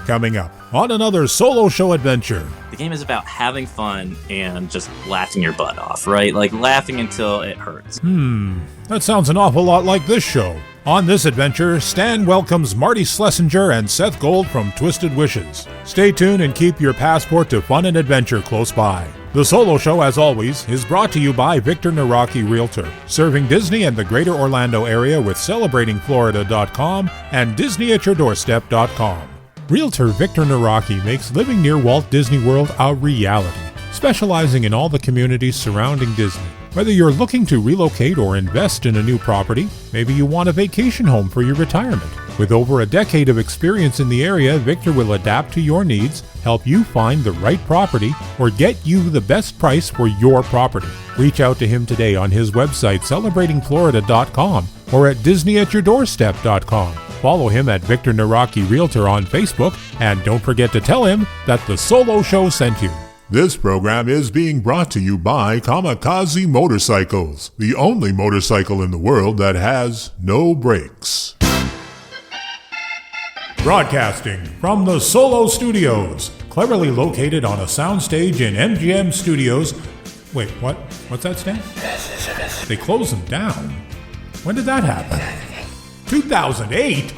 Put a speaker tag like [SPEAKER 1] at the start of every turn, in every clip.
[SPEAKER 1] Coming up on another solo show adventure.
[SPEAKER 2] The game is about having fun and just laughing your butt off, right? Like laughing until it hurts.
[SPEAKER 1] That sounds an awful lot like this show. On this adventure, Stan welcomes Marty Schlesinger and Seth Gold from Twisted Wishes. Stay tuned and keep your passport to fun and adventure close by. The solo show, as always, is brought to you by Victor Naraki Realtor, serving Disney and the greater Orlando area with celebratingflorida.com and disneyatyourdoorstep.com. Realtor Victor Naraki makes living near Walt Disney World a reality, specializing in all the communities surrounding Disney. Whether you're looking to relocate or invest in a new property, maybe you want a vacation home for your retirement. With over a decade of experience in the area, Victor will adapt to your needs, help you find the right property, or get you the best price for your property. Reach out to him today on his website, celebratingflorida.com, or at disneyatyourdoorstep.com. Follow him at Victor Naraki Realtor on Facebook, and don't forget to tell him that the Solo Show sent you.
[SPEAKER 3] This program is being brought to you by Kamikaze Motorcycles, the only motorcycle in the world that has no brakes.
[SPEAKER 1] Broadcasting from the Solo Studios, cleverly located on a soundstage in MGM Studios. Wait, what? What's that, Stan? They closed them down. When did that happen? 2008?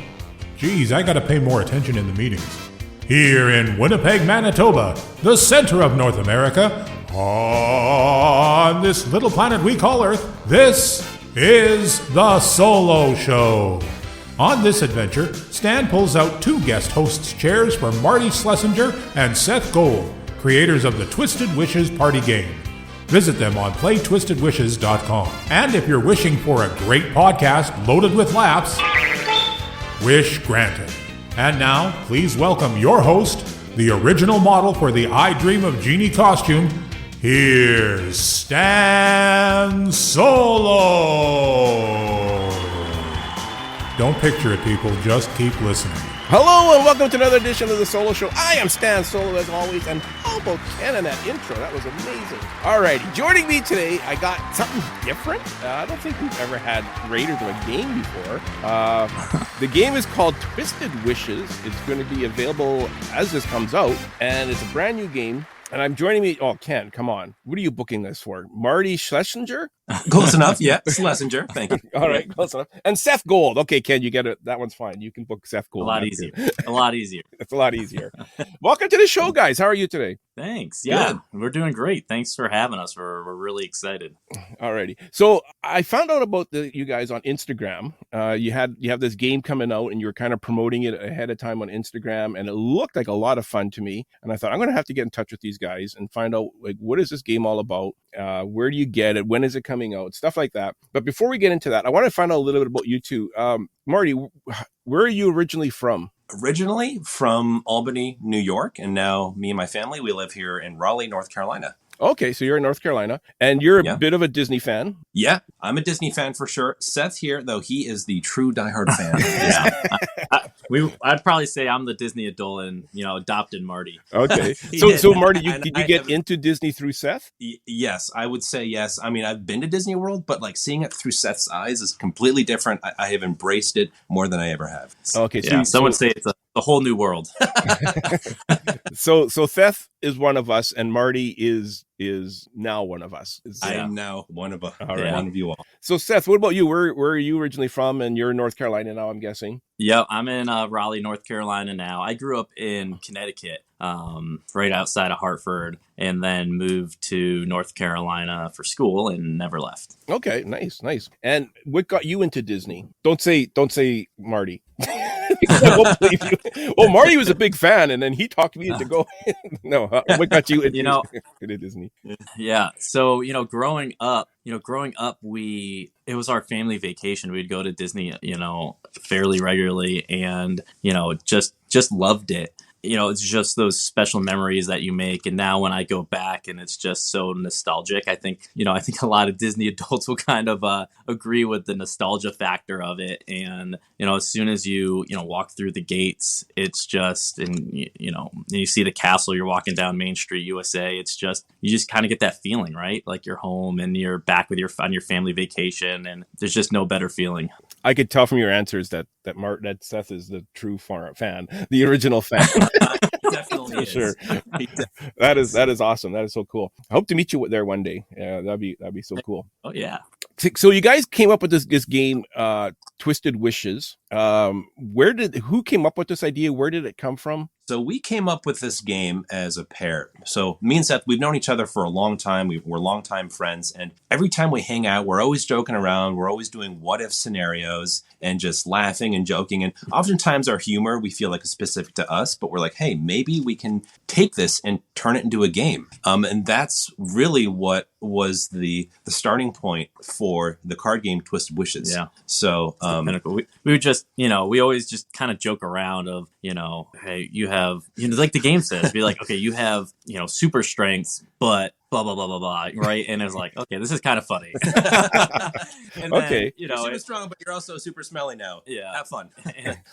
[SPEAKER 1] Geez, I gotta pay more attention in the meetings. Here in Winnipeg, Manitoba, the center of North America, on this little planet we call Earth, this is the Solo Show. On this adventure, Stan pulls out two guest hosts' chairs for Marty Schlesinger and Seth Gold, creators of the Twisted Wishes party game. Visit them on playtwistedwishes.com. And if you're wishing for a great podcast loaded with laughs, wish granted. And now, please welcome your host, the original model for the I Dream of Genie costume. Here's Stan Solo. Don't picture it, people. Just keep listening.
[SPEAKER 4] Hello and welcome to another edition of the Solo Show. I am Stan Solo as always, and how about Ken in that intro? That was amazing. Alrighty, joining me today, I got something different. I don't think we've ever had Raiders of a game before. The game is called Twisted Wishes. It's going to be available as this comes out, and it's a brand new game. And I'm joining me. Oh, Ken, come on. What are you booking this for? Marty Schlesinger?
[SPEAKER 2] Close enough, yeah. Schlesinger, thank you.
[SPEAKER 4] All right, close enough. And Seth Gold. Okay, Ken, you get it. That one's fine. You can book Seth Gold.
[SPEAKER 2] A lot easier. A lot easier.
[SPEAKER 4] It's a lot easier. Welcome to the show, guys. How are you today?
[SPEAKER 2] Thanks. Yeah, we're doing great. Thanks for having us. We're really excited.
[SPEAKER 4] Alrighty. So I found out about you guys on Instagram. You have this game coming out, and you were kind of promoting it ahead of time on Instagram, and it looked like a lot of fun to me. And I thought I'm going to have to get in touch with these guys and find out like what is this game all about? Where do you get it? When is it coming out? Stuff like that. But before we get into that, I want to find out a little bit about you two. Marty, where are you originally from?
[SPEAKER 5] Originally from Albany, New York, and now me and my family, we live here in Raleigh, North Carolina.
[SPEAKER 4] Okay, so you're in North Carolina, and you're a bit of a Disney fan.
[SPEAKER 5] Yeah, I'm a Disney fan for sure. Seth here, though, he is the true diehard fan.
[SPEAKER 2] I'd probably say I'm the Disney adult and, adopted Marty.
[SPEAKER 4] Okay. So Marty, did you get into Disney through Seth?
[SPEAKER 5] Yes, I would say yes. I mean, I've been to Disney World, but like seeing it through Seth's eyes is completely different. I have embraced it more than I ever have.
[SPEAKER 4] Okay.
[SPEAKER 2] So some would say it's a whole new world.
[SPEAKER 4] So Seth is one of us, and Marty is now one of us.
[SPEAKER 5] I am now one of one of you all.
[SPEAKER 4] So Seth, what about you? Where are you originally from? And you're in North Carolina now, I'm guessing.
[SPEAKER 2] Yeah, I'm in Raleigh, North Carolina now. I grew up in Connecticut, right outside of Hartford, and then moved to North Carolina for school and never left.
[SPEAKER 4] Okay, nice. And what got you into Disney? Don't say Marty. I won't believe you. Well, Marty was a big fan, and then he talked me into going. No, what got you into Disney?
[SPEAKER 2] Yeah, so growing up, it was our family vacation. We'd go to Disney, fairly regularly, and just loved it. It's just those special memories that you make. And now when I go back and it's just so nostalgic, I think a lot of Disney adults will kind of agree with the nostalgia factor of it. And, as soon as you walk through the gates, it's just, and you see the castle, you're walking down Main Street, USA. It's just, you just kind of get that feeling, right? Like you're home and you're back on your family vacation, and there's just no better feeling.
[SPEAKER 4] I could tell from your answers that Seth is the true fan, the original fan.
[SPEAKER 2] Definitely
[SPEAKER 4] For
[SPEAKER 2] is.
[SPEAKER 4] sure.
[SPEAKER 5] He
[SPEAKER 4] That is awesome. That is so cool. I hope to meet you there one day. Yeah, that'd be so cool.
[SPEAKER 2] Oh yeah.
[SPEAKER 4] So you guys came up with this game, Twisted Wishes. Who came up with this idea? Where did it come from?
[SPEAKER 5] So we came up with this game as a pair. So me and Seth, we've known each other for a long time. We're longtime friends. And every time we hang out, we're always joking around. We're always doing what if scenarios and just laughing and joking. And oftentimes our humor, we feel like is specific to us, but we're like, hey, maybe we can take this and turn it into a game. And that's really what was the starting point for the card game Twisted Wishes.
[SPEAKER 2] Yeah.
[SPEAKER 5] So
[SPEAKER 2] we would just, we always just kind of joke around of, hey, you have, like the game says, be like, okay, you have, super strengths, but blah, blah, blah, blah, blah, right? And it was like, okay, this is kind of funny. And
[SPEAKER 4] Okay.
[SPEAKER 2] then,
[SPEAKER 5] you're super strong, but you're also super smelly now.
[SPEAKER 2] Yeah.
[SPEAKER 5] Have fun.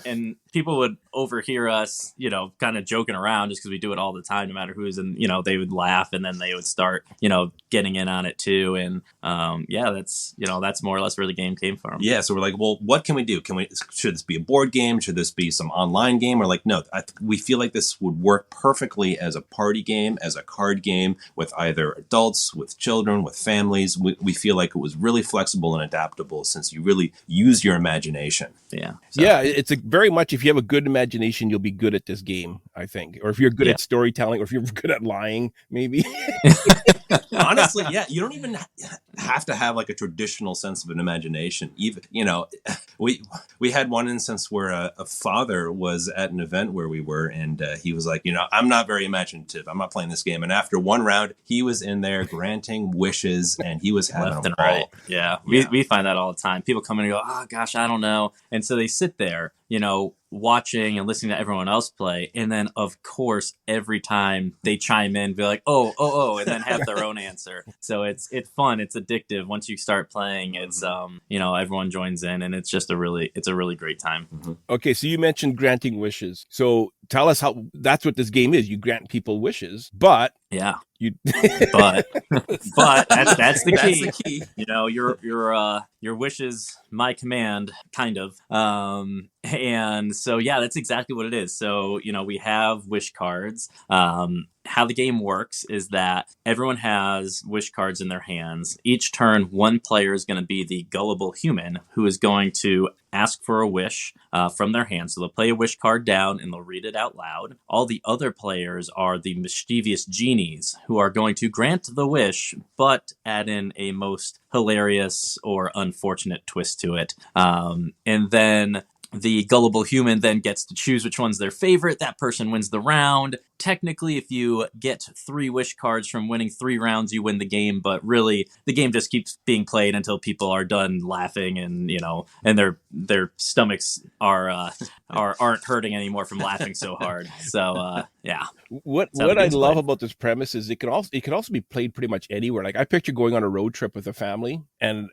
[SPEAKER 2] and people would overhear us, kind of joking around just because we do it all the time, no matter who's in, they would laugh and then they would start, getting in on it too. And that's more or less where the game came from.
[SPEAKER 5] Yeah. So we're like, well, what can we do? Should this be a board game? Should this be some online game? We're like, no, we feel like this would work perfectly as a party game, as a card game with either adults, with children, with families. We feel like it was really flexible and adaptable since you really use your imagination.
[SPEAKER 2] Yeah.
[SPEAKER 5] So,
[SPEAKER 4] Yeah, it's very much, if you have a good imagination, you'll be good at this game, I think. Or if you're good at storytelling, or if you're good at lying, maybe.
[SPEAKER 5] honestly, yeah, you don't even have to have like a traditional sense of an imagination. Even, we had one instance where a father was at an event where we were, and he was like, I'm not very imaginative. I'm not playing this game. And after one round, he was in there granting wishes, and he was having
[SPEAKER 2] Left
[SPEAKER 5] a
[SPEAKER 2] and
[SPEAKER 5] ball.
[SPEAKER 2] right. Yeah. We find that all the time. People come in and go, oh gosh, I don't know. And so they sit there, watching and listening to everyone else play. And then of course, every time they chime in, be like, oh, and then have their own answer. So it's fun. It's addictive. Once you start playing, it's, everyone joins in, and it's a really great time.
[SPEAKER 5] Mm-hmm.
[SPEAKER 4] Okay, so you mentioned granting wishes. So tell us how that's what this game is. You grant people wishes, but
[SPEAKER 2] Yeah.
[SPEAKER 4] you
[SPEAKER 2] But that's the key.
[SPEAKER 5] That's the key.
[SPEAKER 2] Your wish is my command, kind of. And so that's exactly what it is. So we have wish cards. How the game works is that everyone has wish cards in their hands. Each turn, one player is going to be the gullible human who is going to ask for a wish from their hands. So they'll play a wish card down and they'll read it out loud. All the other players are the mischievous genies who are going to grant the wish, but add in a most hilarious or unfortunate twist to it. And then the gullible human then gets to choose which one's their favorite. That person wins the round. Technically, if you get 3 wish cards from winning 3 rounds, you win the game. But really, the game just keeps being played until people are done laughing and and their stomachs aren't hurting anymore from laughing so hard. So yeah.
[SPEAKER 4] What I love about this premise is it can also be played pretty much anywhere. Like I picture going on a road trip with a family and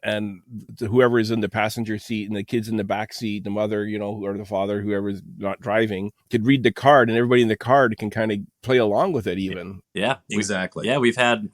[SPEAKER 4] whoever is in the passenger seat and the kids in the back seat, the mother, or the father, whoever's not driving, could read the card, and everybody in the card can kind of play along with it even.
[SPEAKER 2] Yeah,
[SPEAKER 5] exactly.
[SPEAKER 2] We've had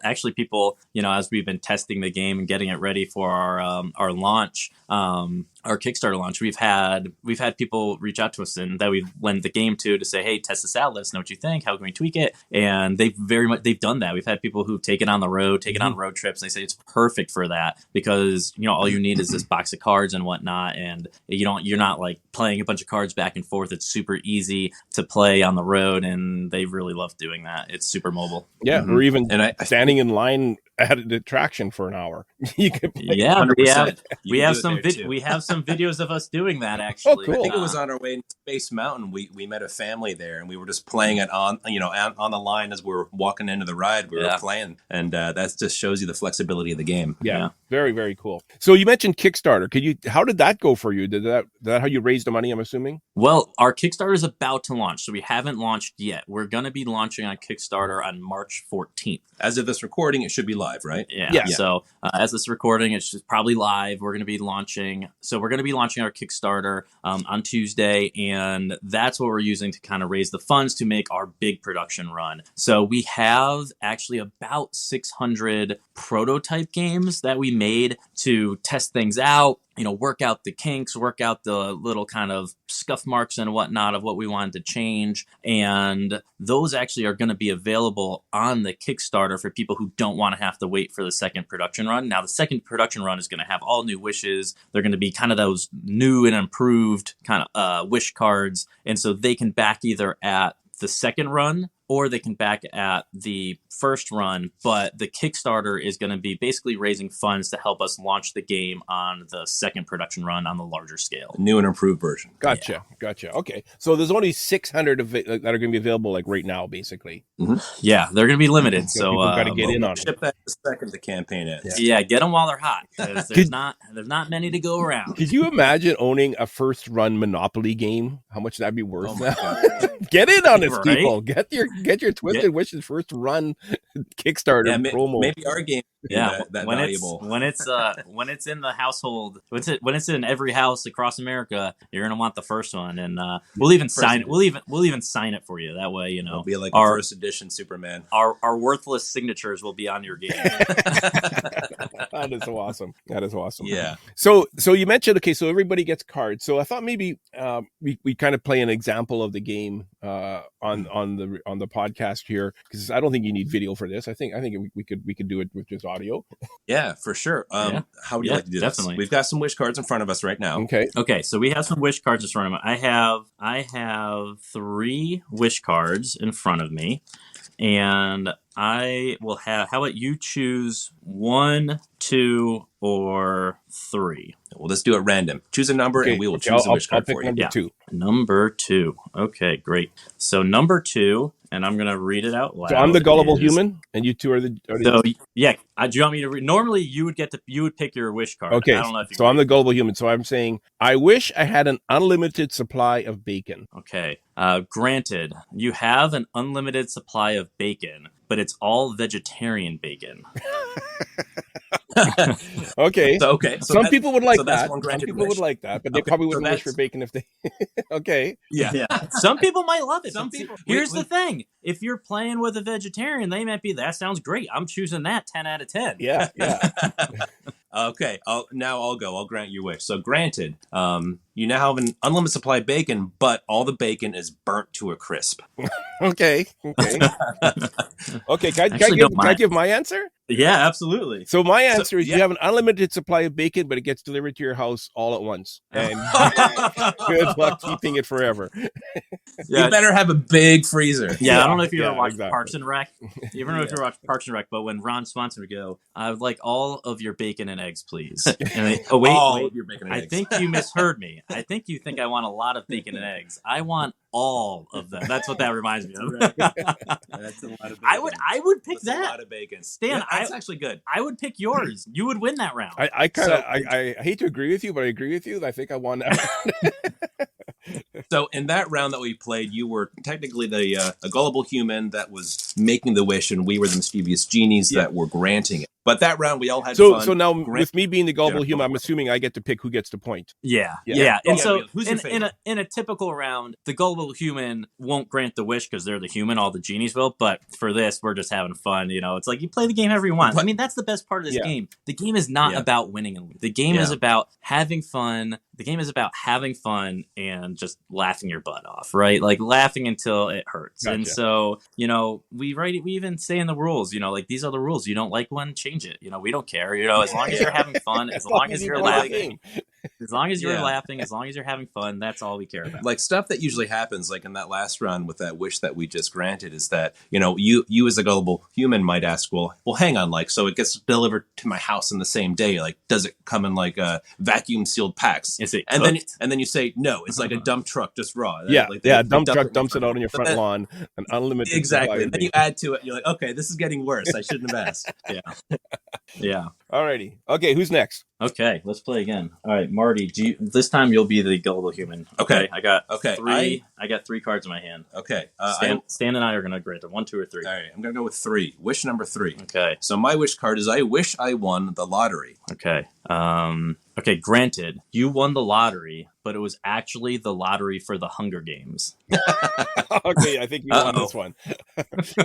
[SPEAKER 2] actually people, as we've been testing the game and getting it ready for our launch, our Kickstarter launch, we've had people reach out to us and that we've lent the game to say, hey, test this out. Let us know what you think. How can we tweak it? And they've done that. We've had people who take it on the road, take it on road trips. And they say it's perfect for that because, all you need is this box of cards and whatnot. And you're not like playing a bunch of cards back and forth. It's super easy to play on the road. And they really love doing that. It's super mobile.
[SPEAKER 4] Yeah.
[SPEAKER 5] Mm-hmm.
[SPEAKER 4] Or even
[SPEAKER 5] and
[SPEAKER 4] standing in line at an attraction for an hour. You can play.
[SPEAKER 2] Yeah,
[SPEAKER 5] 100%.
[SPEAKER 2] we have some videos of us doing that actually.
[SPEAKER 4] Oh, cool.
[SPEAKER 5] I think it was on our way to Space Mountain. We met a family there, and we were just playing it on the line as we were walking into the ride. We were playing, and that just shows you the flexibility of the game.
[SPEAKER 4] Yeah. Very, very cool. So you mentioned Kickstarter. How did that go for you? Did that how you raised the money, I'm assuming?
[SPEAKER 2] Well, our Kickstarter is about to launch, so we haven't launched yet. We're going to be launching on Kickstarter on March 14th.
[SPEAKER 5] As of this recording, it should be live, right?
[SPEAKER 2] Yeah. So as this recording, it's just probably live. We're going to be launching our Kickstarter on Tuesday, and that's what we're using to kind of raise the funds to make our big production run. So we have actually about 600 prototype games that we made to test things out work out the kinks, work out the little kind of scuff marks and whatnot of what we wanted to change. And those actually are going to be available on the Kickstarter for people who don't want to have to wait for the second production run. Now, the second production run is going to have all new wishes. They're going to be kind of those new and improved kind of wish cards. And so they can back either at the second run or they can back at the first run, but the Kickstarter is going to be basically raising funds to help us launch the game on the second production run on the larger scale.
[SPEAKER 5] New and improved version.
[SPEAKER 4] Gotcha. Okay. So there's only 600 that are going to be available like right now, basically.
[SPEAKER 2] Mm-hmm. Yeah, they're going to be limited. So
[SPEAKER 4] got to get in on it.
[SPEAKER 5] Ship that the second the campaign ends.
[SPEAKER 2] Yeah, get them while they're hot. There's not many to go around.
[SPEAKER 4] Could you imagine owning a first run Monopoly game? How much that'd be worth?
[SPEAKER 5] Oh my God.
[SPEAKER 4] Get in on this,
[SPEAKER 2] Right?
[SPEAKER 4] people. Get your Twisted Wishes first run Kickstarter promo.
[SPEAKER 5] Maybe our game
[SPEAKER 2] Yeah,
[SPEAKER 5] that
[SPEAKER 2] when
[SPEAKER 5] valuable.
[SPEAKER 2] when it's in the household, when it's in every house across America, you're gonna want the first one, and we'll even sign it. We'll even sign it for you. That way,
[SPEAKER 5] It'll be like
[SPEAKER 2] our
[SPEAKER 5] a first edition Superman.
[SPEAKER 2] Our worthless signatures will be on your game.
[SPEAKER 4] That is awesome.
[SPEAKER 5] Yeah.
[SPEAKER 4] So you mentioned, okay, so everybody gets cards. So I thought maybe we kind of play an example of the game on the podcast here, because I don't think you need video for this. I think we could do it with just audio.
[SPEAKER 5] Yeah, for sure. How would you like to do
[SPEAKER 2] definitely.
[SPEAKER 5] this? We've got some wish cards in front of us right now.
[SPEAKER 4] Okay.
[SPEAKER 2] So we have some wish cards in front of me. I have 3 wish cards in front of me, and I will have. How about you choose 1, 2, or 3?
[SPEAKER 5] We'll just do it random. Choose a number, and we will choose a wish card for you.
[SPEAKER 4] Number 2.
[SPEAKER 2] Number 2. Okay, great. So number 2, and I'm gonna read it out loud.
[SPEAKER 4] So I'm the gullible human, and you two are the.
[SPEAKER 2] So yeah, do you want me to read? Normally, you would pick your wish card.
[SPEAKER 4] Okay,
[SPEAKER 2] I don't know if
[SPEAKER 4] so I'm the gullible human. So I'm saying, I wish I had an unlimited supply of bacon.
[SPEAKER 2] Okay. Granted, you have an unlimited supply of bacon, but it's all vegetarian bacon.
[SPEAKER 4] Okay.
[SPEAKER 5] So
[SPEAKER 4] some people would like
[SPEAKER 5] that's
[SPEAKER 4] that.
[SPEAKER 5] one
[SPEAKER 4] Some
[SPEAKER 5] granted
[SPEAKER 4] people
[SPEAKER 5] wish.
[SPEAKER 4] would like that, but they probably wouldn't wish for bacon if they. Okay.
[SPEAKER 5] Yeah.
[SPEAKER 2] Some people might love it.
[SPEAKER 5] Some people.
[SPEAKER 2] Here's the thing: if you're playing with a vegetarian, they might be. That sounds great. I'm choosing that 10 out of 10.
[SPEAKER 4] Yeah.
[SPEAKER 5] Okay. I'll go. I'll grant your wish. So granted, you now have an unlimited supply of bacon, but all the bacon is burnt to a crisp.
[SPEAKER 4] Okay. Okay. Can I give my answer?
[SPEAKER 2] Yeah, absolutely.
[SPEAKER 4] So my answer is you have an unlimited supply of bacon, but it gets delivered to your house all at once. And good luck keeping it forever.
[SPEAKER 5] You better have a big freezer.
[SPEAKER 2] Yeah, I don't know if you ever watched
[SPEAKER 4] exactly.
[SPEAKER 2] Parks and Rec. You ever know if you ever watched Parks and Rec, but when Ron Swanson would go, I would like all of your bacon and eggs, please. And wait,
[SPEAKER 5] of your bacon and
[SPEAKER 2] I
[SPEAKER 5] eggs.
[SPEAKER 2] think you misheard me. I think you think I want a lot of bacon and eggs. I want all of them. That's what that reminds me of.
[SPEAKER 5] That's a lot of bacon.
[SPEAKER 2] I would pick
[SPEAKER 5] That's
[SPEAKER 2] that.
[SPEAKER 5] a lot of bacon.
[SPEAKER 2] Stan,
[SPEAKER 5] that's actually good.
[SPEAKER 2] I would pick yours. You would win that round.
[SPEAKER 4] I hate to agree with you, but I agree with you. I think I won that.
[SPEAKER 5] So in that round that we played, you were technically a gullible human that was making the wish, and we were the mischievous genies that were granting it. But that round, we all had fun.
[SPEAKER 4] So now, with me being the gullible human, I'm assuming I get to pick who gets the point.
[SPEAKER 2] Yeah. And so, in a typical round, the gullible human won't grant the wish because they're the human. All the genies will. But for this, we're just having fun. It's like you play the game however you want. I mean, that's the best part of this game. The game is not about winning and losing. The game is about having fun. The game is about having fun and just laughing your butt off, right? Like laughing until it hurts. Gotcha. And so, we even say in the rules, like these are the rules. You don't like one, change it. We don't care. As long as you're having fun, as long as you're laughing. As long as you're laughing, as long as you're having fun, that's all we care about.
[SPEAKER 5] Like stuff that usually happens, like in that last round with that wish that we just granted, is that you as a gullible human might ask, well, hang on, like so it gets delivered to my house in the same day. Like, does it come in like vacuum sealed packs? And then you say no, it's like a dump truck just raw.
[SPEAKER 4] Dump truck dumps it out on your front lawn, an unlimited.
[SPEAKER 5] Exactly. And then you add to it, you're like, okay, this is getting worse. I shouldn't have asked.
[SPEAKER 2] Yeah.
[SPEAKER 4] Alrighty. Okay, who's next?
[SPEAKER 2] Okay, let's play again. All right, Marty. This time you'll be the gullible human.
[SPEAKER 5] Okay.
[SPEAKER 2] I got 3. I got 3 cards in my hand.
[SPEAKER 5] Okay.
[SPEAKER 2] Stan and I are gonna grant it. 1, 2, or 3.
[SPEAKER 5] All right. I'm gonna go with 3. Wish number 3.
[SPEAKER 2] Okay.
[SPEAKER 5] So my wish card is I wish I won the lottery.
[SPEAKER 2] Okay. Okay. Granted, you won the lottery, but it was actually the lottery for the Hunger Games.
[SPEAKER 4] Okay, I think you won this one.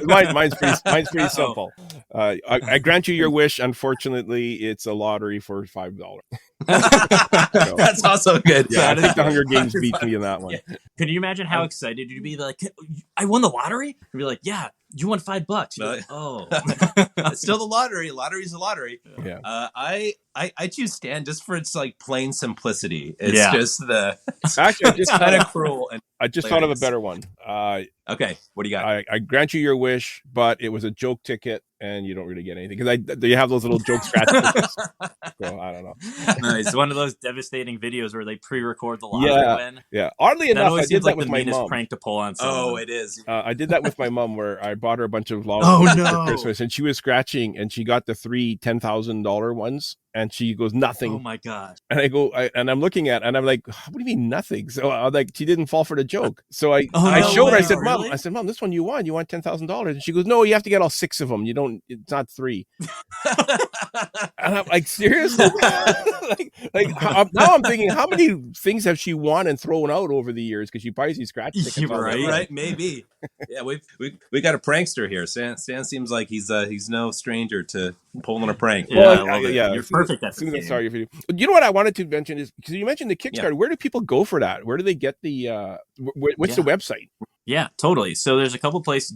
[SPEAKER 4] Mine's pretty simple. I grant you your wish. Unfortunately, basically it's a lottery for $5.
[SPEAKER 5] That's also good.
[SPEAKER 4] Yeah, I think the Hunger Games beats me in that one.
[SPEAKER 2] Yeah. Can you imagine how excited you'd be? Like, I won the lottery? You'd be like, yeah, you won $5. You're like, oh.
[SPEAKER 5] It's still the lottery. Lottery's a lottery.
[SPEAKER 4] Yeah.
[SPEAKER 5] I choose Stan just for its like plain simplicity. It's just
[SPEAKER 4] Actually, I just
[SPEAKER 5] kind of cruel. And
[SPEAKER 4] I just thought of a better one.
[SPEAKER 5] Okay, what do you got?
[SPEAKER 4] I grant you your wish, but it was a joke ticket, and you don't really get anything because they have those little joke scratch tickets. So I don't know.
[SPEAKER 2] Nice. One of those devastating videos where they pre-record the lottery win.
[SPEAKER 4] Yeah. Oddly
[SPEAKER 2] That
[SPEAKER 4] enough, I
[SPEAKER 2] always
[SPEAKER 4] did
[SPEAKER 2] seems
[SPEAKER 4] that
[SPEAKER 2] like
[SPEAKER 4] with
[SPEAKER 2] the
[SPEAKER 4] my
[SPEAKER 2] meanest
[SPEAKER 4] mom.
[SPEAKER 2] prank to pull on someone.
[SPEAKER 5] Oh, it is.
[SPEAKER 4] I did that with my mom, where I bought her a bunch of lollipops for Christmas, and she was scratching, and she got the 3 $10,000 ones, and she goes nothing.
[SPEAKER 2] Oh my gosh!
[SPEAKER 4] And and I'm looking at, and I'm like, what do you mean nothing? So I'm like, she didn't fall for the joke. So I showed her. I said,
[SPEAKER 2] really?
[SPEAKER 4] Mom, this one you won $10,000, and she goes, no, you have to get all 6 of them. You don't. It's not 3. And I'm like, seriously? Now I'm thinking, how many things have she won and thrown out over the years? Because she probably sees scratch tickets.
[SPEAKER 5] Right? Maybe. Yeah, we got a prankster here. Stan seems like he's no stranger to pulling a prank.
[SPEAKER 2] Yeah,
[SPEAKER 4] yeah.
[SPEAKER 2] You're perfect at this game.
[SPEAKER 4] Sorry if you. You know what I wanted to mention is because you mentioned the Kickstarter. Where do people go for that? Where do they get the? What's the website?
[SPEAKER 2] Yeah, totally. So there's a couple ways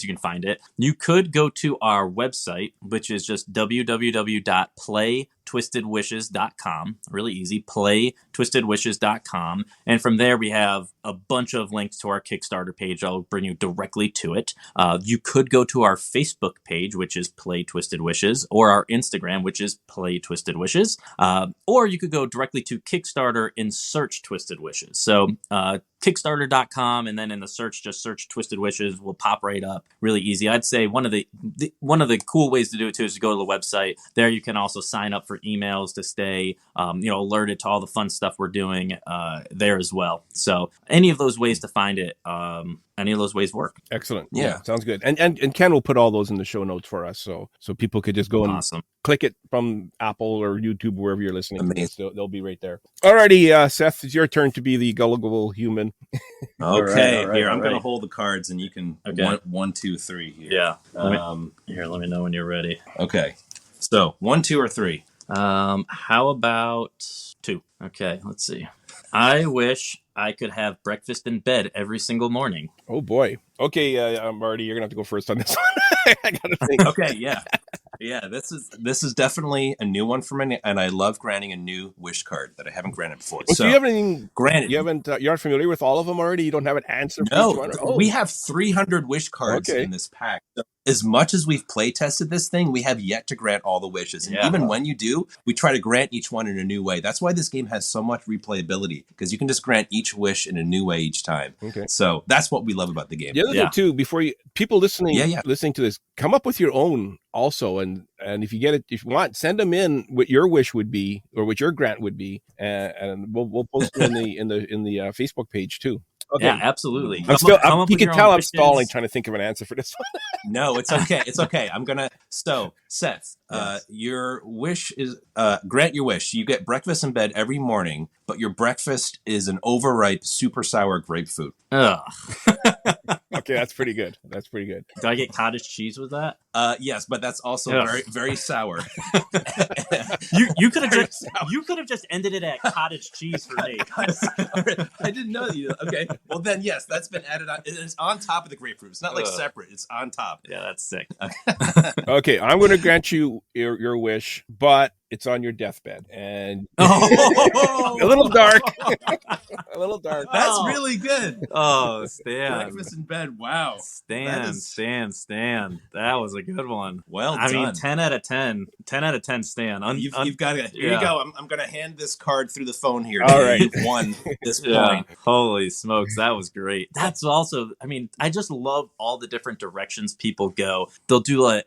[SPEAKER 2] you can find it. You could go to our website, which is just www.playtwistedwishes.com. Really easy, playtwistedwishes.com. And from there, we have a bunch of links to our Kickstarter page. I'll bring you directly to it. You could go to our Facebook page, which is Play Twisted Wishes, or our Instagram, which is Play Twisted Wishes. Or you could go directly to Kickstarter and search Twisted Wishes. So Kickstarter.com, and then in the search, just search Twisted Wishes, will pop right up. Really easy. I'd say one of the cool ways to do it too is to go to the website. There you can also sign up for emails to stay alerted to all the fun stuff we're doing there as well. So any of those ways to find it, any of those ways work.
[SPEAKER 4] Excellent. Yeah, sounds good. And Ken will put all those in the show notes for us, so people could just go and click it from Apple or YouTube, wherever you're listening.
[SPEAKER 5] Amazing.
[SPEAKER 4] They'll be right there. Alrighty, Seth, it's your turn to be the gullible human.
[SPEAKER 5] Okay,
[SPEAKER 2] all right,
[SPEAKER 5] here I'm going to hold the cards, and you can 1, 2, 3 here.
[SPEAKER 2] Yeah. Let me know when you're ready.
[SPEAKER 5] Okay. So 1, 2, or 3.
[SPEAKER 2] How about 2? Okay, let's see. I wish I could have breakfast in bed every single morning.
[SPEAKER 4] Oh boy. Okay, Marty, you're gonna have to go first on this one. I gotta think.
[SPEAKER 5] Okay, yeah. This is definitely a new one for me, and I love granting a new wish card that I haven't granted before.
[SPEAKER 4] So you haven't even
[SPEAKER 5] granted.
[SPEAKER 4] You haven't. You aren't familiar with all of them already. You don't have an answer.
[SPEAKER 5] No,
[SPEAKER 4] for each one?
[SPEAKER 5] We have 300 wish cards in this pack. So as much as we've play tested this thing, we have yet to grant all the wishes. And even when you do, we try to grant each one in a new way. That's why this game has so much replayability, because you can just grant each wish in a new way each time. Okay. So that's what we love about the game.
[SPEAKER 4] The other thing too, before people listening to this, come up with your own also, and if you get it, if you want, send them in what your wish would be or what your grant would be, and we'll post them in the Facebook page too. Okay.
[SPEAKER 2] Yeah, absolutely.
[SPEAKER 4] You can tell I'm stalling trying to think of an answer for this one.
[SPEAKER 5] No, it's okay. It's okay. So, Seth, your wish is, grant your wish. You get breakfast in bed every morning, but your breakfast is an overripe, super sour grapefruit.
[SPEAKER 2] Ugh.
[SPEAKER 4] Okay, that's pretty good.
[SPEAKER 2] Do I get cottage cheese with that?
[SPEAKER 5] Yes, but that's also very, very sour.
[SPEAKER 2] You could have just ended it at cottage cheese for me.
[SPEAKER 5] I didn't know that. Okay, well then, yes, that's been added on. It's on top of the grapefruit. It's not like separate. It's on top.
[SPEAKER 2] Yeah, that's sick.
[SPEAKER 4] Okay, I'm going to grant you your wish, but it's on your deathbed, and a little dark. A little dark.
[SPEAKER 5] That's really good.
[SPEAKER 2] Oh, Stan.
[SPEAKER 5] Breakfast in bed. Wow.
[SPEAKER 2] Stan. That was a good one.
[SPEAKER 5] Well done.
[SPEAKER 2] I mean, 10 out of 10. 10 out of 10, Stan.
[SPEAKER 5] You've got it. Here you go. I'm going to hand this card through the phone here.
[SPEAKER 4] All right.
[SPEAKER 5] You've won this point.
[SPEAKER 2] Holy smokes. That was great. That's also, I mean, I just love all the different directions people go. They'll do a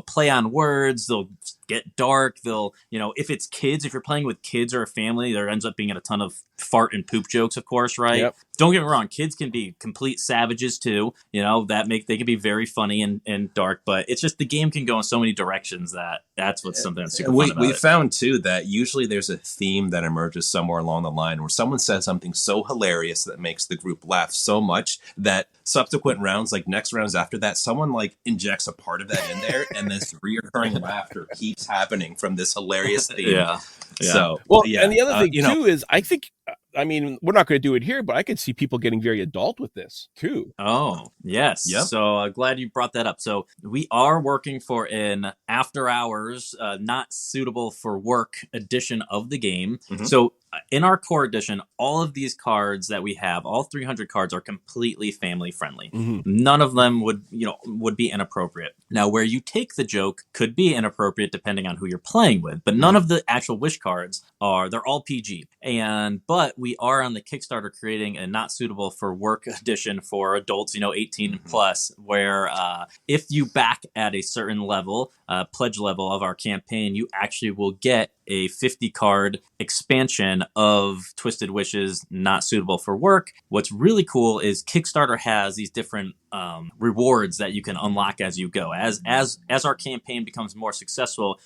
[SPEAKER 2] play on words. They'll get dark. They'll, if it's kids, if you're playing with kids or a family, there ends up being a ton of fart and poop jokes, of course, right? don't get me wrong, kids can be complete savages too. You know, they can be very funny and dark, but it's just the game can go in so many directions that's what's something that's super fun about
[SPEAKER 5] we
[SPEAKER 2] it.
[SPEAKER 5] found too that usually there's a theme that emerges somewhere along the line where someone says something so hilarious that makes the group laugh so much that subsequent rounds, like next rounds after that, someone like injects a part of that in there, and this reoccurring laughter keeps happening from this hilarious theme.
[SPEAKER 2] Yeah.
[SPEAKER 5] So
[SPEAKER 4] and the other thing too is I think. I mean, we're not going to do it here, but I could see people getting very adult with this too.
[SPEAKER 2] Oh, yes.
[SPEAKER 5] Yep.
[SPEAKER 2] So glad you brought that up. So we are working for an after hours, not suitable for work edition of the game.
[SPEAKER 5] Mm-hmm.
[SPEAKER 2] So in our core edition, all of these cards that we have, all 300 cards are completely family friendly.
[SPEAKER 4] Mm-hmm.
[SPEAKER 2] None of them would be inappropriate. Now, where you take the joke could be inappropriate depending on who you're playing with, but none of the actual wish cards they're all PG. But we are on the Kickstarter creating a not suitable for work edition for adults, 18 plus, where if you back at a certain level, pledge level of our campaign, you actually will get a 50 card expansion of Twisted Wishes not suitable for work. What's really cool is Kickstarter has these different rewards that you can unlock as you go. As our campaign becomes more successful,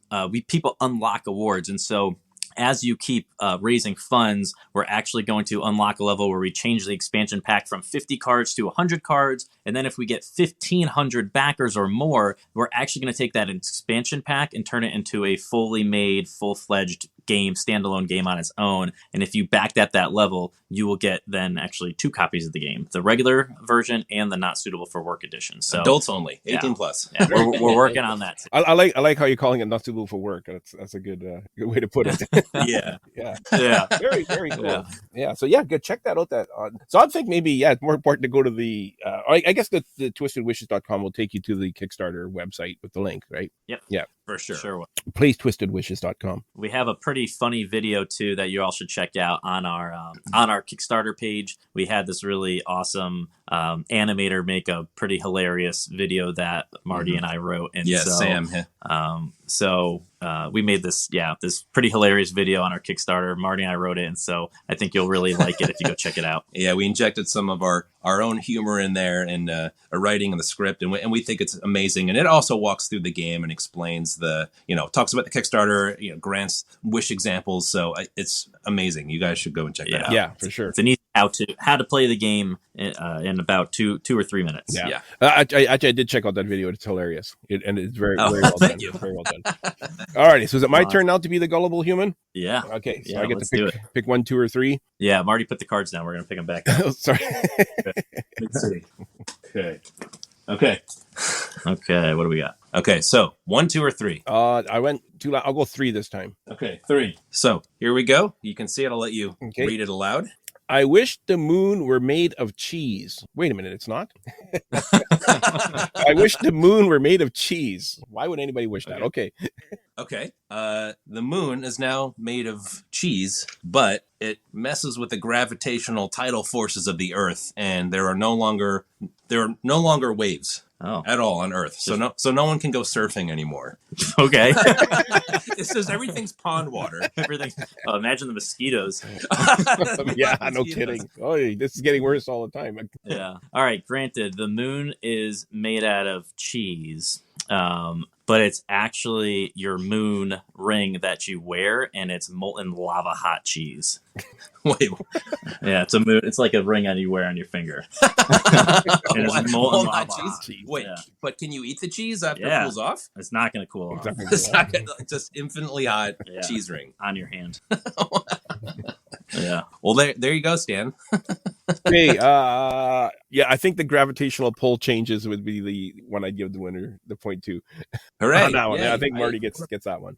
[SPEAKER 2] people unlock awards, and so as you keep raising funds, we're actually going to unlock a level where we change the expansion pack from 50 cards to 100 cards. And then if we get 1,500 backers or more, we're actually going to take that expansion pack and turn it into a fully made, full-fledged game, standalone game on its own. And if you backed at that level, you will get then actually 2 copies of the game, the regular version and the not suitable for work edition. So
[SPEAKER 5] adults only, 18 plus.
[SPEAKER 2] Yeah, we're working on that.
[SPEAKER 4] I like how you're calling it not suitable for work. That's a good way to put it.
[SPEAKER 5] Yeah.
[SPEAKER 4] Very, very cool. Yeah. So good. Check that out. So I think maybe it's more important to go to the. I guess the twistedwishes.com will take you to the Kickstarter website with the link, right?
[SPEAKER 2] Yep.
[SPEAKER 4] Yeah.
[SPEAKER 2] For sure.
[SPEAKER 4] Please twistedwishes.com.
[SPEAKER 2] We have a pretty funny video too that you all should check out on our Kickstarter page. We had this really awesome animator make a pretty hilarious video that Marty and I wrote. And
[SPEAKER 5] Sam.
[SPEAKER 2] So we made this pretty hilarious video on our Kickstarter. Marty and I wrote it, and so I think you'll really like it if you go check it out.
[SPEAKER 5] Yeah, we injected some of our own humor in there and a writing in the script, and we think it's amazing. And it also walks through the game and explains talks about the Kickstarter, grants, wish examples. So it's amazing. You guys should go and check that out.
[SPEAKER 4] Yeah, for sure.
[SPEAKER 2] It's an easy how to play the game in about two or 3 minutes.
[SPEAKER 4] Yeah. I did check out that video. It's hilarious. And it's very well done.
[SPEAKER 5] Thank you.
[SPEAKER 4] Very well done. All righty. So is it my turn now to be the gullible human?
[SPEAKER 2] Yeah.
[SPEAKER 4] Okay. So
[SPEAKER 2] Yeah,
[SPEAKER 4] I get
[SPEAKER 2] let's
[SPEAKER 4] to
[SPEAKER 2] do it.
[SPEAKER 4] pick 1, 2, or 3.
[SPEAKER 2] Yeah, Marty put the cards down. We're going to pick them back up.
[SPEAKER 4] Sorry.
[SPEAKER 5] Let's see. Okay.
[SPEAKER 2] Okay, what do we got?
[SPEAKER 5] Okay. So 1, 2, or 3.
[SPEAKER 4] I went too loud. I'll go 3 this time.
[SPEAKER 5] Okay. 3. So here we go. You can see it. I'll let you read it aloud.
[SPEAKER 4] I wish the moon were made of cheese. Wait a minute, it's not? I wish the moon were made of cheese. Why would anybody wish that? Okay.
[SPEAKER 5] Okay. The moon is now made of cheese, but it messes with the gravitational tidal forces of the Earth, and there are no longer waves at all on Earth. So no one can go surfing anymore.
[SPEAKER 2] Okay.
[SPEAKER 5] It says everything's pond water.
[SPEAKER 2] Everything. Oh, imagine the mosquitoes.
[SPEAKER 4] Yeah, no kidding. Oh, this is getting worse all the time.
[SPEAKER 2] Yeah. All right. Granted, the moon is made out of cheese, but it's actually your moon ring that you wear, and it's molten lava hot cheese.
[SPEAKER 5] Wait.
[SPEAKER 2] Yeah, it's a moon. It's like a ring that you wear on your finger. And it's molten lava hot cheese.
[SPEAKER 5] Wait,
[SPEAKER 2] Yeah.
[SPEAKER 5] but can you eat the cheese after it cools off?
[SPEAKER 2] It's not going to cool off
[SPEAKER 5] It's not just infinitely hot cheese ring
[SPEAKER 2] on your hand. Yeah.
[SPEAKER 5] Well, there you go, Stan.
[SPEAKER 4] Hey, I think the gravitational pull changes would be the one I'd give the winner the point to.
[SPEAKER 5] Hooray!
[SPEAKER 4] On that one.
[SPEAKER 5] Yeah,
[SPEAKER 4] I think Marty gets that one.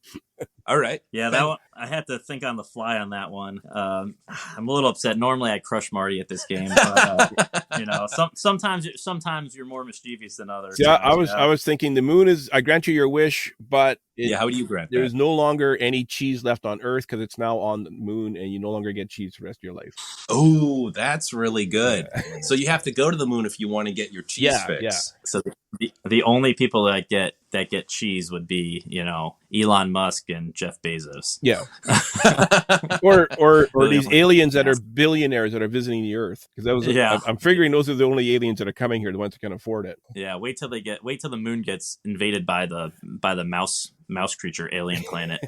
[SPEAKER 5] All right.
[SPEAKER 2] Yeah, that one, I had to think on the fly on that one. I'm a little upset. Normally, I crush Marty at this game, but sometimes you're more mischievous than others.
[SPEAKER 4] Yeah, I was thinking the moon is. I grant you your wish, but
[SPEAKER 5] how would you grant that?
[SPEAKER 4] There's no longer any cheese left on Earth because it's now on the moon, and you no longer get cheese for the rest of your life.
[SPEAKER 5] Oh, that's really good. So you have to go to the moon if you want to get your cheese fix.
[SPEAKER 4] Yeah.
[SPEAKER 2] So the only people that get that get cheese would be, Elon Musk and Jeff Bezos.
[SPEAKER 4] Yeah. or these aliens that are billionaires that are visiting the Earth. Because that was I'm figuring those are the only aliens that are coming here, the ones that can afford it.
[SPEAKER 2] Yeah, wait till the moon gets invaded by the mouse creature alien planet.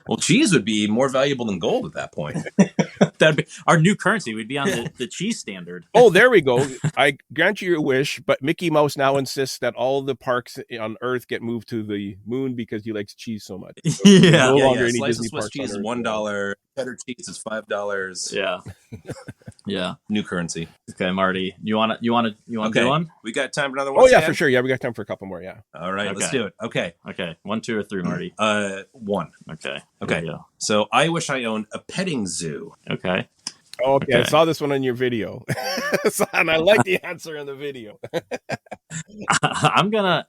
[SPEAKER 5] Well, cheese would be more valuable than gold at that point.
[SPEAKER 2] That'd be our new currency. We'd be on the cheese standard.
[SPEAKER 4] Oh, there we go. I grant you your wish, but Mickey Mouse now insists that all the parks on Earth get moved to the moon because he likes cheese so much. So no longer any
[SPEAKER 5] Slice
[SPEAKER 4] Disney
[SPEAKER 5] of Swiss
[SPEAKER 4] parks
[SPEAKER 5] cheese is $1. Cheddar cheese is $5.
[SPEAKER 2] Yeah. Yeah.
[SPEAKER 5] New currency.
[SPEAKER 2] Okay, Marty. You want to do one?
[SPEAKER 5] We got time for another one?
[SPEAKER 4] Oh yeah, for sure. Yeah, we got time for a couple more. Yeah.
[SPEAKER 5] All right, let's do it. Okay.
[SPEAKER 2] 1, 2, or 3, Marty.
[SPEAKER 5] 1.
[SPEAKER 2] Okay.
[SPEAKER 5] Okay. So I wish I owned a petting zoo.
[SPEAKER 2] Okay.
[SPEAKER 4] Okay, I saw this one on your video, and I like the answer in the video.
[SPEAKER 2] I'm gonna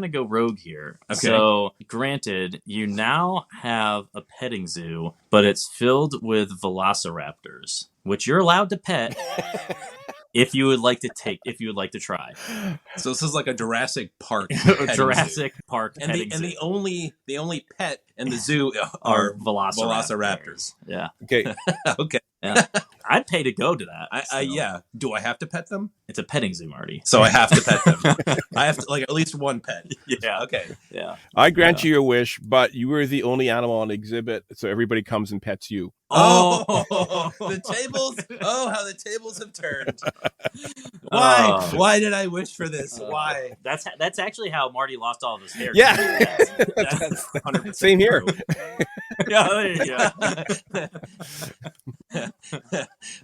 [SPEAKER 2] go rogue here.
[SPEAKER 5] Okay.
[SPEAKER 2] So, granted, you now have a petting zoo, but it's filled with velociraptors, which you're allowed to pet. If you would like to try.
[SPEAKER 5] So this is like a Jurassic Park.
[SPEAKER 2] Park.
[SPEAKER 5] And the only pet in the zoo are velociraptors.
[SPEAKER 2] Yeah.
[SPEAKER 5] Okay. Okay.
[SPEAKER 2] Yeah. I'd pay to go to that.
[SPEAKER 5] Yeah. Do I have to pet them?
[SPEAKER 2] It's a petting zoo, Marty.
[SPEAKER 5] So I have to pet them. I have to at least one pet.
[SPEAKER 2] Yeah.
[SPEAKER 5] Okay.
[SPEAKER 2] Yeah.
[SPEAKER 4] I grant you your wish, but you were the only animal on exhibit, so everybody comes and pets you.
[SPEAKER 5] Oh, the tables! Oh, how the tables have turned. Why? Why did I wish for this? Why?
[SPEAKER 2] That's actually how Marty lost all of his hair.
[SPEAKER 4] Yeah,
[SPEAKER 2] that's 100%
[SPEAKER 4] same here.
[SPEAKER 2] Yeah, there you go.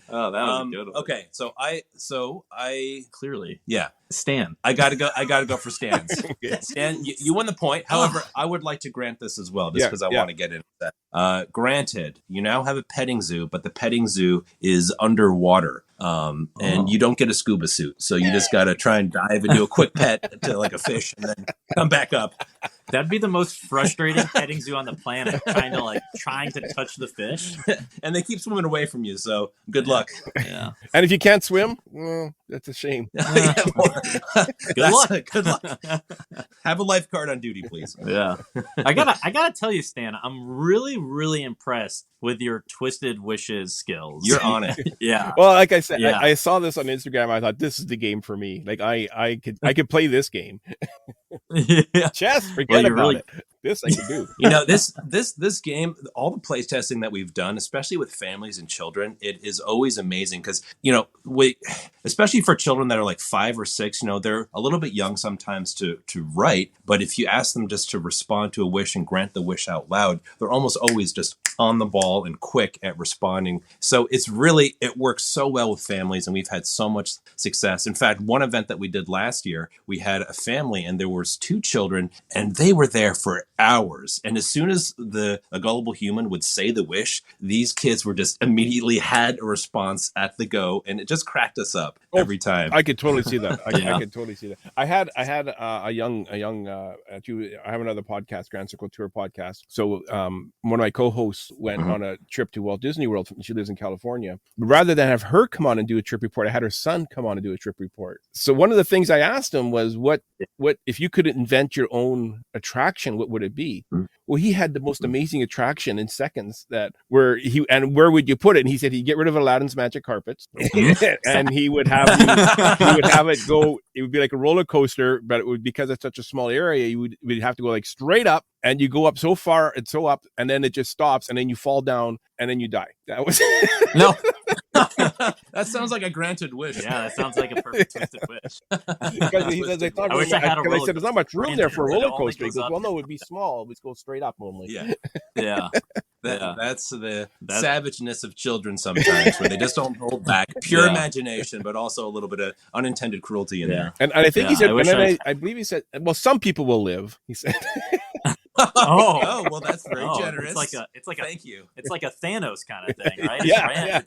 [SPEAKER 2] Oh, that was a good one.
[SPEAKER 5] Okay, so I
[SPEAKER 2] clearly,
[SPEAKER 5] Stan. I gotta go for Stan's. Stan, you won the point. However, I would like to grant this as well, just because I want to get into that. Granted, you now have a petting zoo, but the petting zoo is underwater. And you don't get a scuba suit, so you just gotta try and dive and do a quick pet to like a fish and then come back up.
[SPEAKER 2] That'd be the most frustrating petting zoo on the planet, trying to touch the fish.
[SPEAKER 5] And they keep swimming away from you, so good luck.
[SPEAKER 2] Yeah.
[SPEAKER 4] And if you can't swim, well, that's a shame.
[SPEAKER 2] Good luck.
[SPEAKER 5] Good luck. Have a lifeguard on duty, please.
[SPEAKER 2] Yeah. I gotta tell you, Stan, I'm really, really impressed with your Twisted Wishes skills.
[SPEAKER 5] You're on it.
[SPEAKER 2] Yeah.
[SPEAKER 4] Well, like I said, I saw this on Instagram. I thought this is the game for me. Like I could play this game.
[SPEAKER 2] Yeah.
[SPEAKER 4] Chess, forget about it. This I can do.
[SPEAKER 5] This game, all the play testing that we've done, especially with families and children, it is always amazing because, especially for children that are like 5 or 6, they're a little bit young sometimes to write, but if you ask them just to respond to a wish and grant the wish out loud, they're almost always just on the ball and quick at responding. So it works so well with families, and we've had so much success. In fact, one event that we did last year, we had a family and there was 2 children and they were there for hours. And as soon as a gullible human would say the wish, these kids were just immediately had a response at the go, and it just cracked us up every time.
[SPEAKER 4] I could totally see that. I could totally see that. I had a young I have another podcast, Grand Circle Tour podcast. So one of my co-hosts went on a trip to Walt Disney World. She lives in California. Rather than have her come on and do a trip report, I had her son come on and do a trip report. So one of the things I asked him was, what if you could invent your own attraction, what would it be? Well, he had the most amazing attraction in seconds where would you put it? And he said he'd get rid of Aladdin's magic carpets and he would have it go. It would be like a roller coaster, but it would, because it's such a small area, we'd have to go like straight up, and you go up so far and so up, and then it just stops, and then you fall down, and then you die. That was
[SPEAKER 5] no. That sounds like a granted wish.
[SPEAKER 2] Yeah, that sounds like a perfect twisted wish.
[SPEAKER 4] Because he says, I wish I had a roller coaster. I said, there's not much room there for a roller coaster. He goes, well, no, it would be small. It would go straight up only.
[SPEAKER 5] Yeah.
[SPEAKER 2] Yeah.
[SPEAKER 5] That's the savageness of children sometimes, where they just don't hold back. Pure imagination, but also a little bit of unintended cruelty in there.
[SPEAKER 4] And I think he said, I believe he said, well, some people will live, he said.
[SPEAKER 5] Oh, well, that's very generous.
[SPEAKER 2] It's like
[SPEAKER 5] thank you.
[SPEAKER 2] It's like a Thanos kind of thing, right?
[SPEAKER 4] Yeah.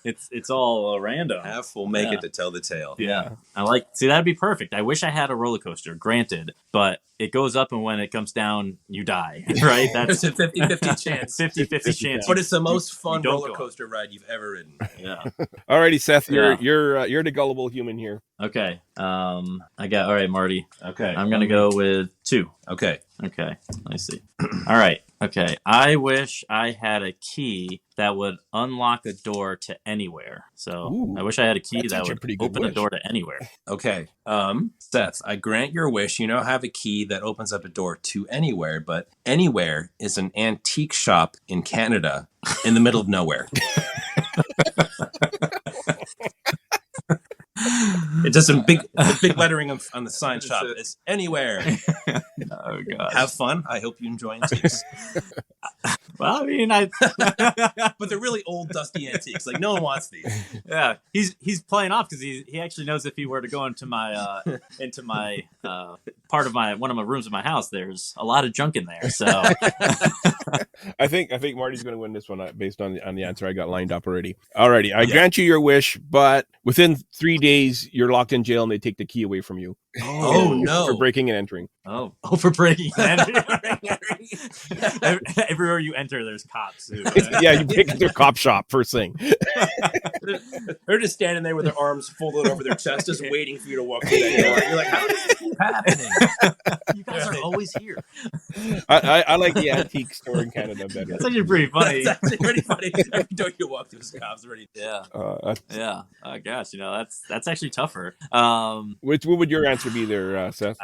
[SPEAKER 2] It's all random.
[SPEAKER 5] Half will make it to tell the tale.
[SPEAKER 2] Yeah. That'd be perfect. I wish I had a roller coaster, granted, but it goes up, and when it comes down, you die, right? That's
[SPEAKER 5] a 50-50 chance.
[SPEAKER 2] 50-50 chance.
[SPEAKER 5] But it's the most fun roller coaster ride you've ever ridden.
[SPEAKER 2] Yeah.
[SPEAKER 4] Alrighty, Seth, you're the gullible human here.
[SPEAKER 2] Okay. All right, Marty.
[SPEAKER 5] Okay.
[SPEAKER 2] I'm going to go with 2.
[SPEAKER 5] Okay.
[SPEAKER 2] Okay. Let me see. All right. Okay. I wish I had a key that would unlock a door to anywhere. So
[SPEAKER 4] Ooh,
[SPEAKER 2] I wish I had a key
[SPEAKER 4] that's
[SPEAKER 2] that
[SPEAKER 4] actually a
[SPEAKER 2] would
[SPEAKER 4] pretty good
[SPEAKER 2] open a
[SPEAKER 4] wish.
[SPEAKER 2] door to anywhere.
[SPEAKER 5] Okay. Seth, I grant your wish. You now have a key that opens up a door to anywhere, but anywhere is an antique shop in Canada in the middle of nowhere. It's just some big lettering on the sign shop. It's anywhere.
[SPEAKER 2] Oh, God.
[SPEAKER 5] Have fun. I hope you enjoy antiques.
[SPEAKER 2] Well, I mean,
[SPEAKER 5] But they're really old, dusty antiques. Like, no one wants these.
[SPEAKER 2] yeah, he's playing off because he actually knows if he were to go into my part of one of my rooms in my house, there's a lot of junk in there. So
[SPEAKER 4] I think Marty's going to win this one based on the answer I got lined up already. Alrighty, I grant you your wish, but within 3 days you're locked in jail and they take the key away from you.
[SPEAKER 5] Oh, no.
[SPEAKER 4] For breaking and entering.
[SPEAKER 2] oh, for breaking and entering. Everywhere you enter, there's cops.
[SPEAKER 4] Yeah, you pick their cop shop first thing.
[SPEAKER 5] They're just standing there with their arms folded over their chest, just waiting for you to walk through that door. You're like, how does this keep happening?
[SPEAKER 2] You guys are always here.
[SPEAKER 4] I like the antique store in Canada better.
[SPEAKER 2] That's actually pretty funny.
[SPEAKER 5] That's actually pretty funny. Every door you walk through, the cops already.
[SPEAKER 2] Yeah.
[SPEAKER 4] That's-
[SPEAKER 2] Yeah. Oh gosh, that's actually tougher.
[SPEAKER 4] what would your answer be there, Seth?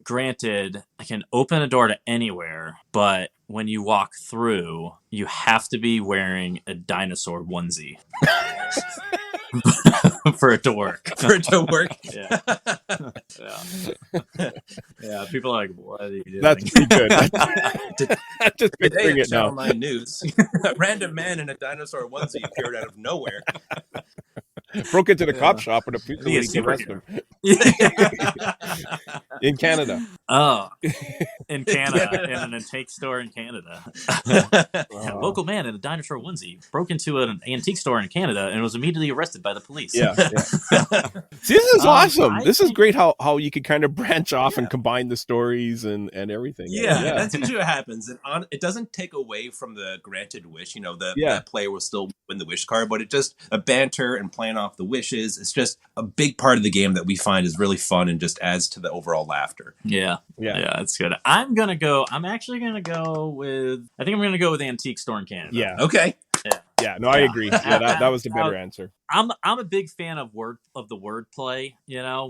[SPEAKER 2] Granted, I can open a door to anywhere, but when you walk through, you have to be wearing a dinosaur onesie for it to work.
[SPEAKER 5] For it to work.
[SPEAKER 2] Yeah. Yeah. People are like, "What are you doing?"
[SPEAKER 4] That's pretty good. Just
[SPEAKER 5] Today
[SPEAKER 4] picturing
[SPEAKER 5] at
[SPEAKER 4] it now.
[SPEAKER 5] Channel 9 News, a random man in a dinosaur onesie appeared out of nowhere.
[SPEAKER 4] Broke into the cop shop and a police
[SPEAKER 2] Be a
[SPEAKER 4] can arrest him.
[SPEAKER 2] superhero.
[SPEAKER 4] In Canada.
[SPEAKER 2] Oh, in Canada, in an antique store in Canada. A local man in a dinosaur onesie broke into an antique store in Canada and was immediately arrested by the police.
[SPEAKER 4] Yeah. See, this is awesome. This is
[SPEAKER 2] think-
[SPEAKER 4] great how you can kind of branch off and combine the stories and everything.
[SPEAKER 5] Yeah, that's usually what happens. And it doesn't take away from the granted wish. You know, that player will still win the wish card, but it just a banter and playing off the wishes. It's just a big part of the game that we find is really fun and just adds to the overall laughter.
[SPEAKER 2] Yeah, that's good. I'm actually gonna go with antique store in Canada.
[SPEAKER 4] Yeah.
[SPEAKER 5] Okay.
[SPEAKER 4] I agree. Yeah, that was the better answer.
[SPEAKER 2] I'm a big fan of the wordplay. You know,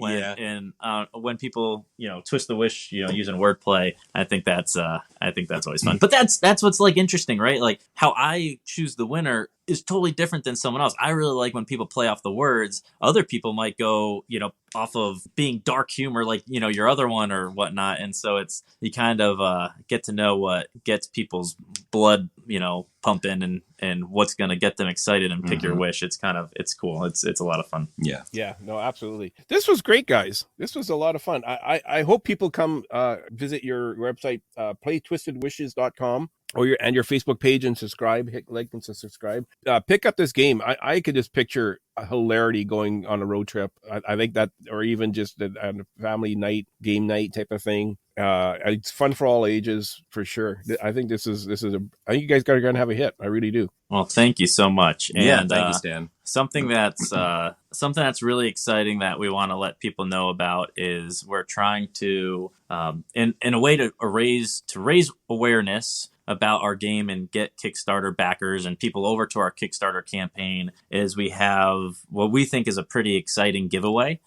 [SPEAKER 2] when people twist the wish, using wordplay. I think that's always fun. But that's what's like interesting, right? Like how I choose the winner is totally different than someone else. I really like when people play off the words. Other people might go, off of being dark humor, like your other one or whatnot. And so you kind of get to know what gets people's blood, pumping and what's going to get them excited and pick your wish. It's cool. It's a lot of fun.
[SPEAKER 4] Yeah, no, absolutely. This was great, guys. This was a lot of fun. I hope people come visit your website, playtwistedwishes.com. Or your Facebook page and subscribe, hit like and subscribe. Pick up this game. I could just picture a hilarity going on a road trip. I think that, or even just a family night, game night type of thing. It's fun for all ages for sure. I think this is I think you guys are gonna have a hit. I really do.
[SPEAKER 2] Well, thank you so much. And,
[SPEAKER 5] thank you, Stan.
[SPEAKER 2] Something that's really exciting that we want to let people know about is we're trying to, in a way to raise awareness about our game and get Kickstarter backers and people over to our Kickstarter campaign, is we have what we think is a pretty exciting giveaway.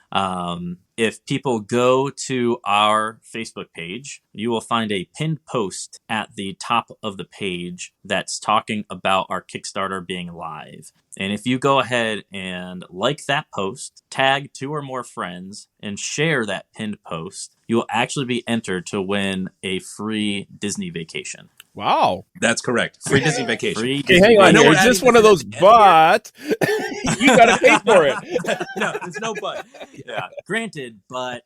[SPEAKER 2] If people go to our Facebook page, you will find a pinned post at the top of the page that's talking about our Kickstarter being live. And if you go ahead and like that post, tag 2 or more friends, and share that pinned post, you will actually be entered to win a free Disney vacation.
[SPEAKER 4] Wow.
[SPEAKER 5] That's correct. Free Disney vacation.
[SPEAKER 4] Okay, hang on here. It's just one of those, but you got to pay for it.
[SPEAKER 5] No, there's no but.
[SPEAKER 2] Yeah, granted, but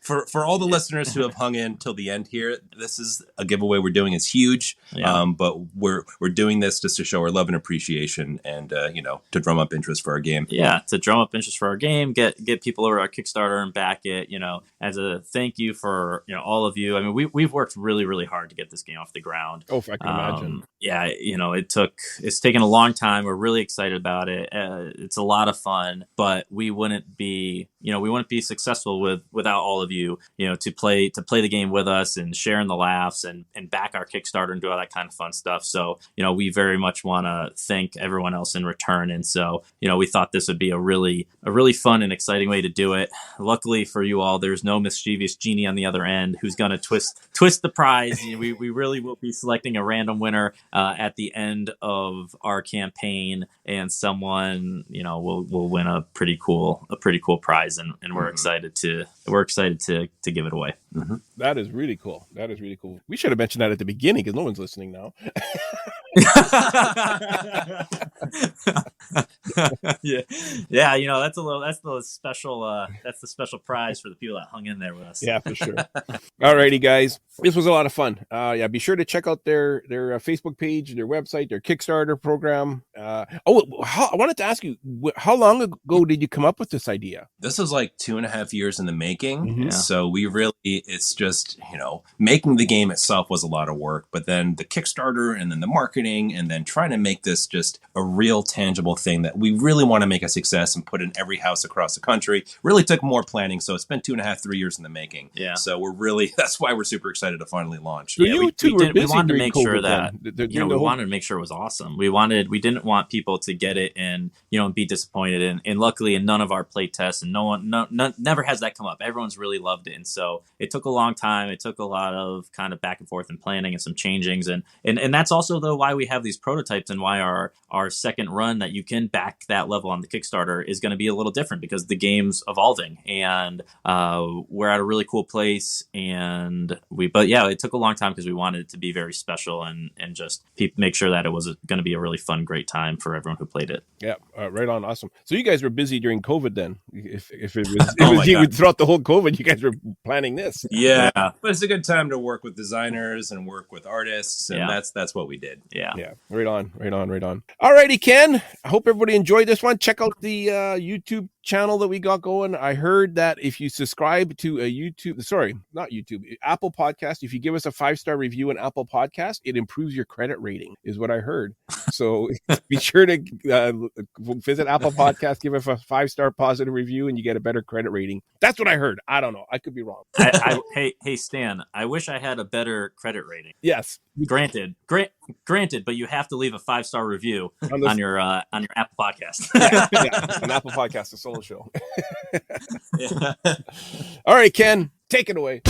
[SPEAKER 5] For all the listeners who have hung in till the end here, this is a giveaway we're doing. It's huge, but we're doing this just to show our love and appreciation, and to drum up interest for our game.
[SPEAKER 2] Yeah, to drum up interest for our game, get people over our Kickstarter and back it. As a thank you for all of you. I mean, we've worked really, really hard to get this game off the ground.
[SPEAKER 4] Oh, if I can imagine.
[SPEAKER 2] Yeah, it's taken a long time. We're really excited about it. It's a lot of fun, but we wouldn't be successful without all of you, to play the game with us and sharing the laughs and back our Kickstarter and do all that kind of fun stuff. So, we very much want to thank everyone else in return. And so, we thought this would be a really fun and exciting way to do it. Luckily for you all, there's no mischievous genie on the other end who's going to twist the prize. We really will be selecting a random winner at the end of our campaign, and someone, will win a pretty cool prize, and we're excited to give it away.
[SPEAKER 5] Mm-hmm.
[SPEAKER 4] That is really cool. We should have mentioned that at the beginning because no one's listening now.
[SPEAKER 2] yeah. That's the special prize for the people that hung in there with us.
[SPEAKER 4] Yeah, for sure. Alrighty, guys, this was a lot of fun. Be sure to check out their Facebook page, their website, their Kickstarter program. I wanted to ask you, how long ago did you come up with this idea?
[SPEAKER 5] This was like 2.5 years in the making.
[SPEAKER 4] Mm-hmm.
[SPEAKER 5] So it's just, making the game itself was a lot of work, but then the Kickstarter and then the marketing and then trying to make this just a real tangible thing that we really want to make a success and put in every house across the country really took more planning. So it's been 2.5-3 years in the making.
[SPEAKER 2] Yeah.
[SPEAKER 5] So that's why we're super excited to finally launch.
[SPEAKER 4] So we
[SPEAKER 2] wanted to make sure that,
[SPEAKER 4] we
[SPEAKER 2] wanted to make sure it was awesome. We didn't want people to get it and, be disappointed. And luckily in none of our play tests, and never has that come up. Everyone's really loved it. And so it took a long time. It took a lot of kind of back and forth and planning and some changings. And that's also though why we have these prototypes and why our second run that you can back that level on the Kickstarter is going to be a little different because the game's evolving and we're at a really cool place. But it took a long time because we wanted it to be very special and just make sure that it was going to be a really fun, great time for everyone who played it.
[SPEAKER 4] Yeah, right on. Awesome. So you guys were busy during COVID then. If it was throughout the whole COVID, you guys were planning this.
[SPEAKER 5] Yeah, but it's a good time to work with designers and work with artists, and that's what we did.
[SPEAKER 2] Yeah.
[SPEAKER 4] Right on. Alrighty, Ken. I hope everybody enjoyed this one. Check out the YouTube channel that we got going. I heard that if you subscribe to Apple Podcast, if you give us a 5-star review on Apple Podcast, it improves your credit rating, is what I heard. So be sure to visit Apple Podcast, give us a 5-star positive review, and you get a better credit rating. That's what I heard. I don't know. I could be wrong.
[SPEAKER 2] Hey, Stan, I wish I had a better credit rating.
[SPEAKER 4] Yes.
[SPEAKER 2] Granted, but you have to leave a 5-star review on your Apple Podcast.
[SPEAKER 4] Yeah, an Apple Podcast, a solo show. All right, Ken, take it away.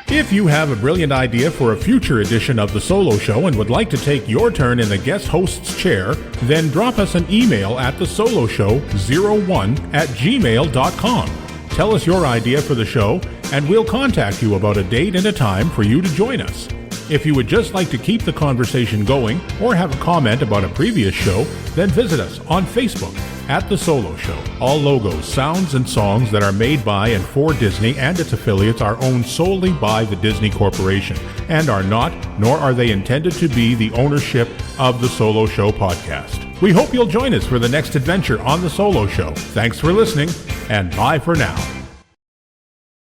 [SPEAKER 1] If you have a brilliant idea for a future edition of The Solo Show and would like to take your turn in the guest host's chair, then drop us an email at thesoloshow01@gmail.com. Tell us your idea for the show, and we'll contact you about a date and a time for you to join us. If you would just like to keep the conversation going or have a comment about a previous show, then visit us on Facebook at The Solo Show. All logos, sounds, and songs that are made by and for Disney and its affiliates are owned solely by the Disney Corporation and are not, nor are they intended to be, the ownership of The Solo Show podcast. We hope you'll join us for the next adventure on The Solo Show. Thanks for listening, and bye for now.